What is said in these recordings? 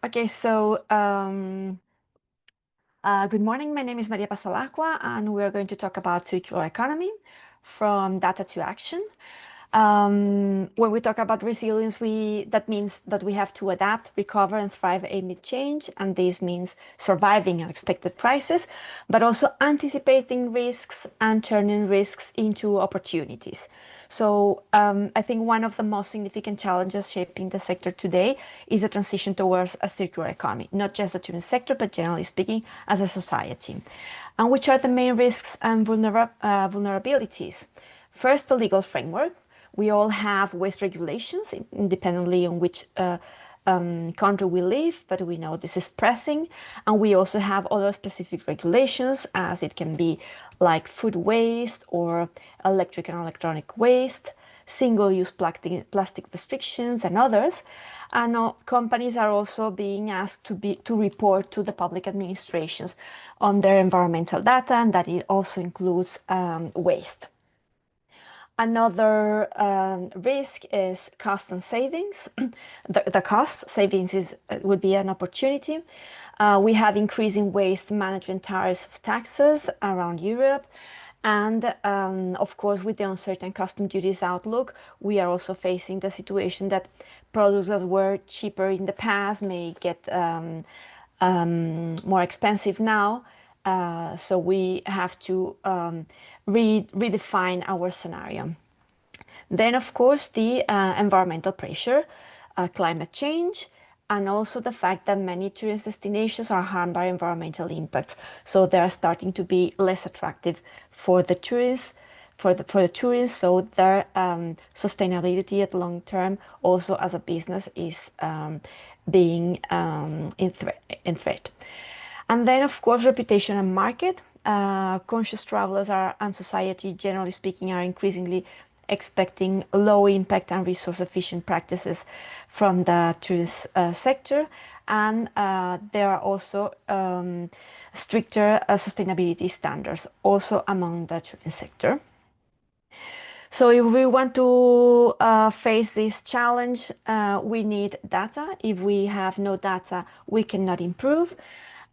Okay, good morning. My name is Maria Passalacqua, and we are going to talk about circular economy from data to action. When we talk about resilience, that means that we have to adapt, recover, and thrive amid change. And this means surviving unexpected crises, but also anticipating risks and turning risks into opportunities. I think one of the most significant challenges shaping the sector today is a transition towards a circular economy, not just the tourism sector, but generally speaking, as a society. And which are the main risks and vulnerabilities? First, the legal framework. We all have waste regulations independently on which country we live, but we know this is pressing. And we also have other specific regulations, as it can be like food waste or electric and electronic waste, single-use plastic restrictions, and others. And companies are also being asked to report to the public administrations on their environmental data, and that it also includes waste. Another risk is cost and savings. The cost savings would be an opportunity. We have increasing waste management tariffs of taxes around Europe. And of course, with the uncertain custom duties outlook, we are also facing the situation that products that were cheaper in the past may get more expensive now. So we have to redefine our scenario. Then, of course, the environmental pressure, climate change, and also the fact that many tourist destinations are harmed by environmental impacts. So they are starting to be less attractive for the tourists, for the tourists. So their sustainability at long term, also as a business, is being in threat. And then, of course, reputation and market. Conscious travelers and society, generally speaking, are increasingly expecting low impact and resource efficient practices from the tourist sector. And there are also stricter sustainability standards also among the tourism sector. So if we want to face this challenge, we need data. If we have no data, we cannot improve.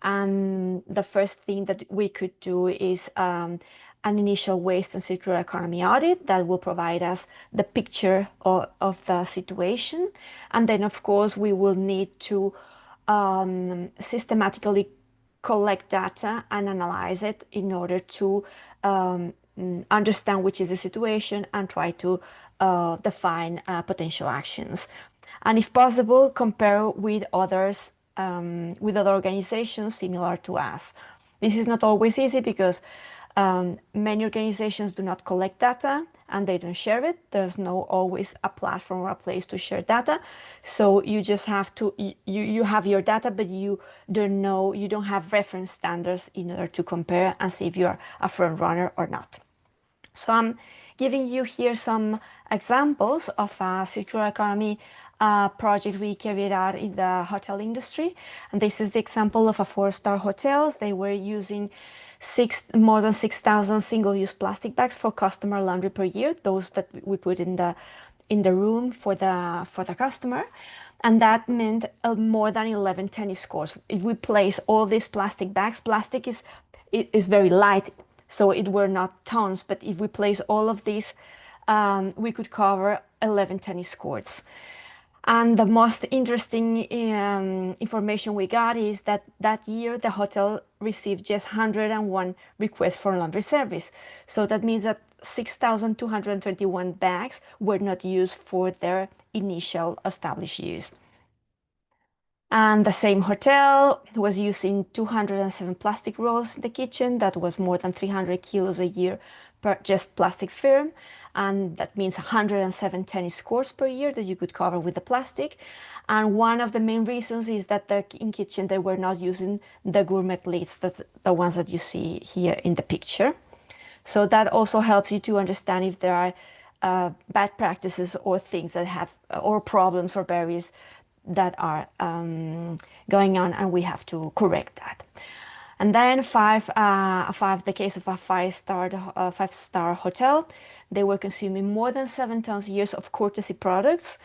And the first thing that we could do is an initial waste and circular economy audit that will provide us the picture of the situation. And then, of course, we will need to systematically collect data and analyze it in order to understand which is the situation and try to define potential actions. And if possible, compare with others, with other organizations similar to us. This is not always easy because many organizations do not collect data and they don't share it. There's no always a platform or a place to share data. So you just have to, you have your data, but you don't have reference standards in order to compare and see if you're a front runner or not. So I'm giving you here some examples of a circular economy project we carried out in the hotel industry. And this is the example of a 4-star hotels. They were using more than 6,000 single-use plastic bags for customer laundry per year, those that we put in the room for the customer. And that meant more than 11 tennis courts. If we place all these plastic bags, plastic is very light, so it were not tons, but if we place all of these, we could cover 11 tennis courts. And the most interesting information we got is that that year the hotel received just 101 requests for laundry service. So that means that 6,221 bags were not used for their initial established use. And the same hotel was using 207 plastic rolls in the kitchen. That was more than 300 kilos a year per just plastic film. And that means 107 tennis courts per year that you could cover with the plastic. And one of the main reasons is that in kitchen they were not using the gourmet lids, the ones that you see here in the picture. So that also helps you to understand if there are bad practices or things that have, or problems or barriers that are going on, and we have to correct that. And then the case of a five-star hotel, they were consuming more than 7 tons a year of courtesy products.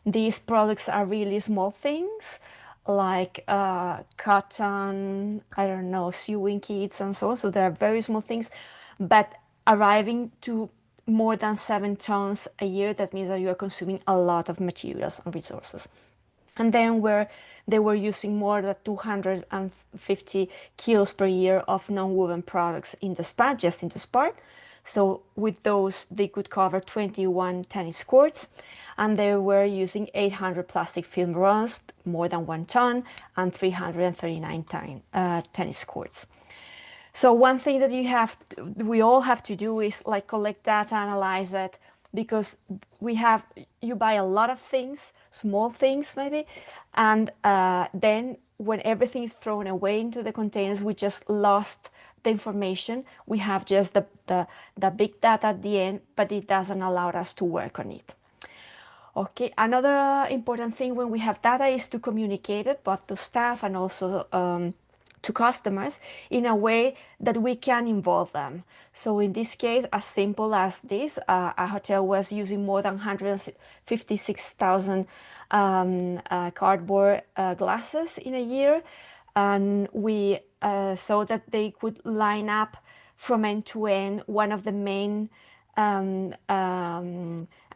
These products are really small things. like cotton, I don't know, sewing kits and so on. So there are very small things, but arriving to more than 7 tons a year, that means that you are consuming a lot of materials and resources. And then where they were using more than 250 kilos per year of non-woven products in the spa, just in the spa. So with those, they could cover 21 tennis courts, and they were using 800 plastic film runs, more than 1 ton, and 339 tennis courts. So one thing that we all have to do is like collect data, analyze it, because you buy a lot of things, small things maybe, and then when everything is thrown away into the containers, we just lost the information. We have just the big data at the end, but it doesn't allow us to work on it. Okay, another important thing when we have data is to communicate it both to staff and also to customers in a way that we can involve them. So in this case, as simple as this, a hotel was using more than 156,000 cardboard glasses in a year, and we saw that they could line up from end to end one of the main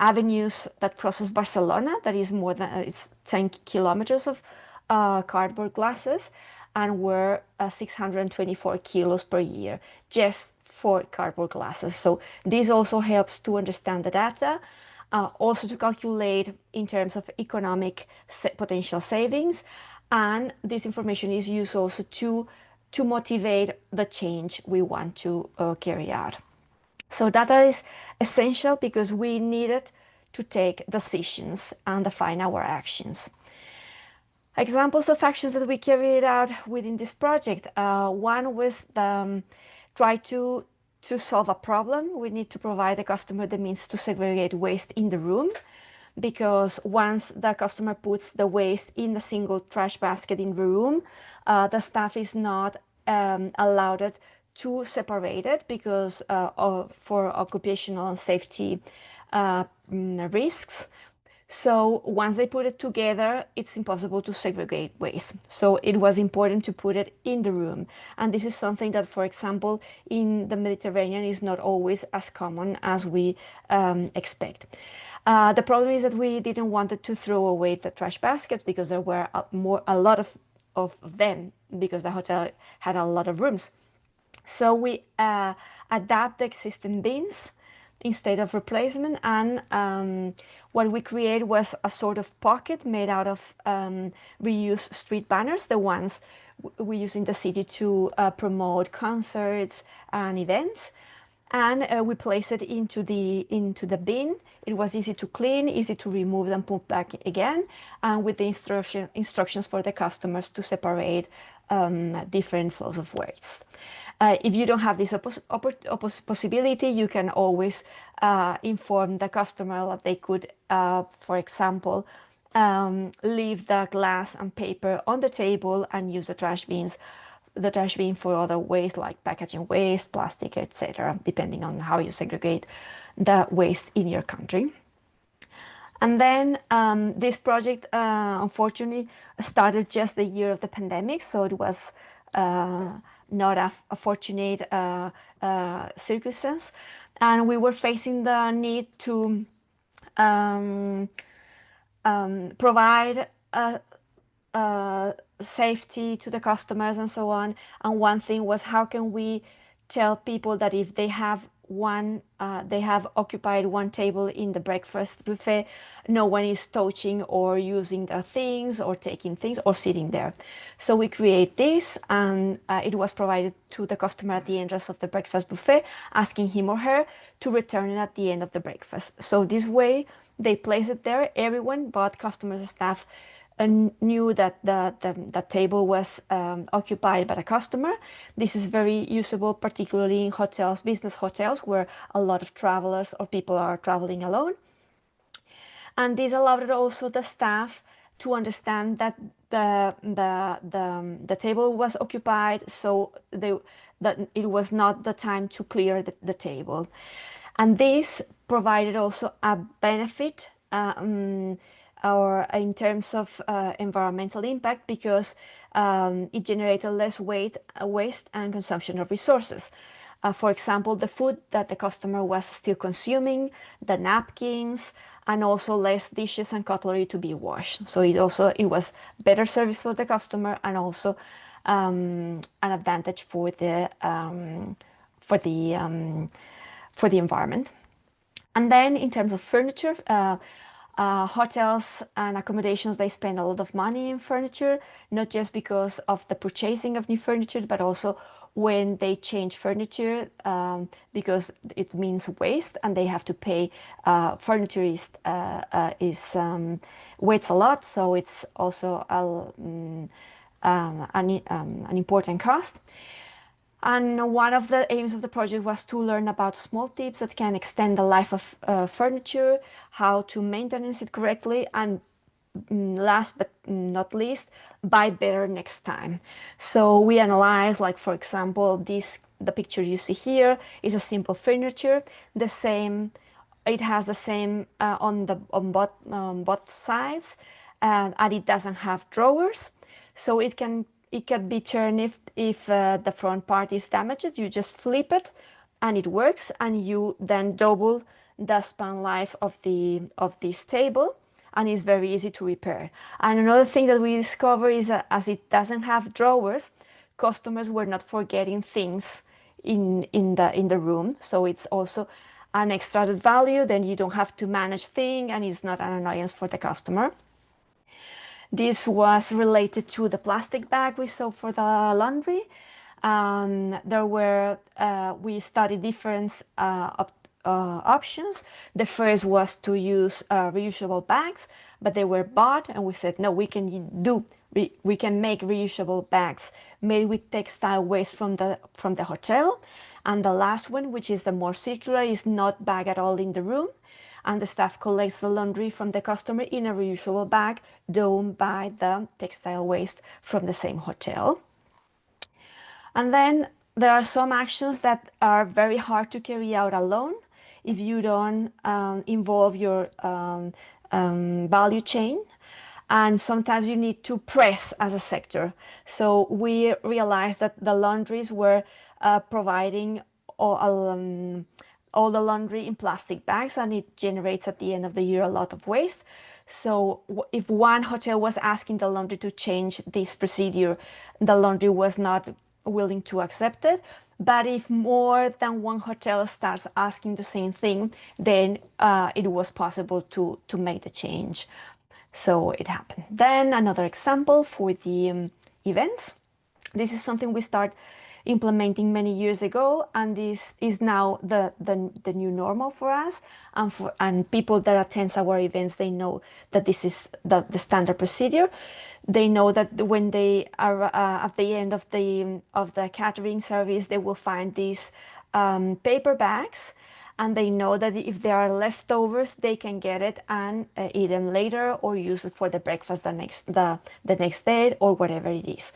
avenues that crosses Barcelona. That is more than it's 10 kilometers of cardboard glasses, and were 624 kilos per year just for cardboard glasses. So this also helps to understand the data, also to calculate in terms of economic potential savings, and this information is used also to motivate the change we want to carry out. So data is essential because we need it to take decisions and define our actions. Examples of actions that we carried out within this project. One was try to solve a problem. We need to provide the customer the means to segregate waste in the room, because once the customer puts the waste in a single trash basket in the room, the staff is not allowed to separate it because for occupational and safety risks. So once they put it together, it's impossible to segregate waste. So it was important to put it in the room. And this is something that, for example, in the Mediterranean is not always as common as we expect. The problem is that we didn't want to throw away the trash baskets because there were a lot of them, because the hotel had a lot of rooms. So we adapt the existing bins instead of replacement, and what we created was a sort of pocket made out of reused street banners, the ones we use in the city to promote concerts and events. And we place it into the bin. It was easy to clean, easy to remove and put back again, and with the instructions for the customers to separate different flows of waste. If you don't have this possibility, you can always inform the customer that they could, for example, leave the glass and paper on the table and use the trash bin for other waste like packaging waste, plastic, etc., depending on how you segregate the waste in your country. And then this project, unfortunately, started just the year of the pandemic, so it was not a fortunate circumstance. And we were facing the need to provide safety to the customers and so on. And one thing was, how can we tell people that if they have occupied one table in the breakfast buffet, no one is touching or using their things or taking things or sitting there. So we create this, and it was provided to the customer at the entrance of the breakfast buffet, asking him or her to return it at the end of the breakfast. So this way they place it there. Everyone, both customers and staff, knew that the table was occupied by a customer. This is very usable, particularly in hotels, business hotels, where a lot of travelers or people are traveling alone. And this allowed also the staff to understand that the table was occupied, so that it was not the time to clear the table. And this provided also a benefit or in terms of environmental impact, because it generated less waste and consumption of resources. For example, the food that the customer was still consuming, the napkins, and also less dishes and cutlery to be washed. So it was better service for the customer, and also an advantage for for the for the environment. And then in terms of furniture, hotels and accommodations, they spend a lot of money in furniture, not just because of the purchasing of new furniture, but also when they change furniture, because it means waste, and they have to pay. Furniture weighs a lot, so it's also an important cost. And one of the aims of the project was to learn about small tips that can extend the life of furniture, how to maintain it correctly, and last but not least, buy better next time. So we analyze, like for example, the picture you see here is a simple furniture. The same, it has the same on both sides, and it doesn't have drawers, so it can be turned if the front part is damaged. You just flip it, and it works, and you then double the span life of this table, and it's very easy to repair. And another thing that we discover is that as it doesn't have drawers, customers were not forgetting things in the room, so it's also an extra added value. Then you don't have to manage things, and it's not an annoyance for the customer. This was related to the plastic bag we saw for the laundry. We studied different options. The first was to use reusable bags, but they were bought, and we said, no, we can make reusable bags made with textile waste from the hotel. And the last one, which is the more circular, is not bag at all in the room, and the staff collects the laundry from the customer in a reusable bag done by the textile waste from the same hotel. And then there are some actions that are very hard to carry out alone if you don't involve your value chain. And sometimes you need to press as a sector. So we realized that the laundries were providing all the laundry in plastic bags, and it generates at the end of the year a lot of waste. So if one hotel was asking the laundry to change this procedure, the laundry was not willing to accept it. But if more than one hotel starts asking the same thing, then it was possible to make the change. So it happened. Then another example for the events. This is something we start implementing many years ago, and this is now the new normal for us. And people that attend our events, they know that this is the standard procedure. They know that when they are at the end of the catering service, they will find these paper bags, and they know that if there are leftovers, they can get it and eat them later, or use it for the breakfast the next day, or whatever it is.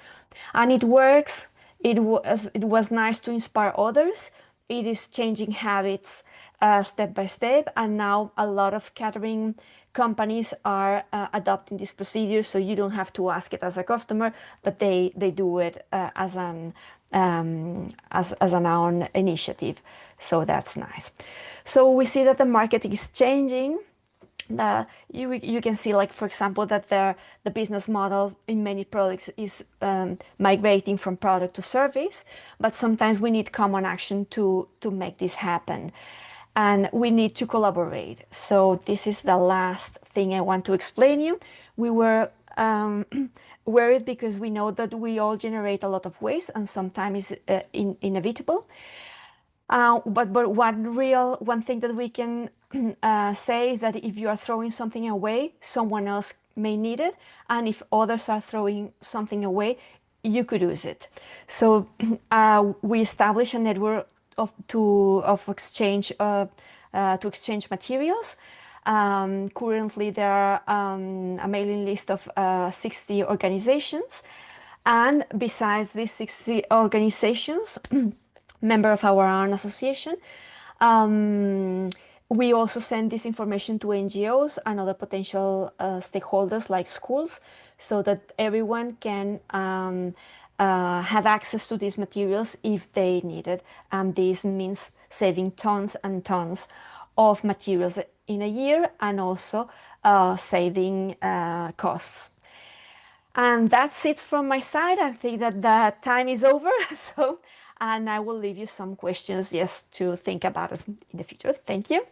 And it works. It was nice to inspire others. It is changing habits step by step, and now a lot of catering companies are adopting this procedure, so you don't have to ask it as a customer, but they do it as an own initiative. So that's nice. So we see that the market is changing. You can see, like for example, that the business model in many products is migrating from product to service, but sometimes we need common action to make this happen, and we need to collaborate. So this is the last thing I want to explain you. We were worried because we know that we all generate a lot of waste, and sometimes it's inevitable. But one thing that we can say is that if you are throwing something away, someone else may need it, and if others are throwing something away, you could use it. So we establish a network of exchange to exchange materials. Currently, there are a mailing list of 60 organizations, and besides these 60 organizations, member of our own association, We also send this information to NGOs and other potential stakeholders like schools so that everyone can have access to these materials if they need it. And this means saving tons and tons of materials in a year and also saving costs. And that's it from my side. I think that the time is over. So, and I will leave you some questions just to think about it in the future. Thank you.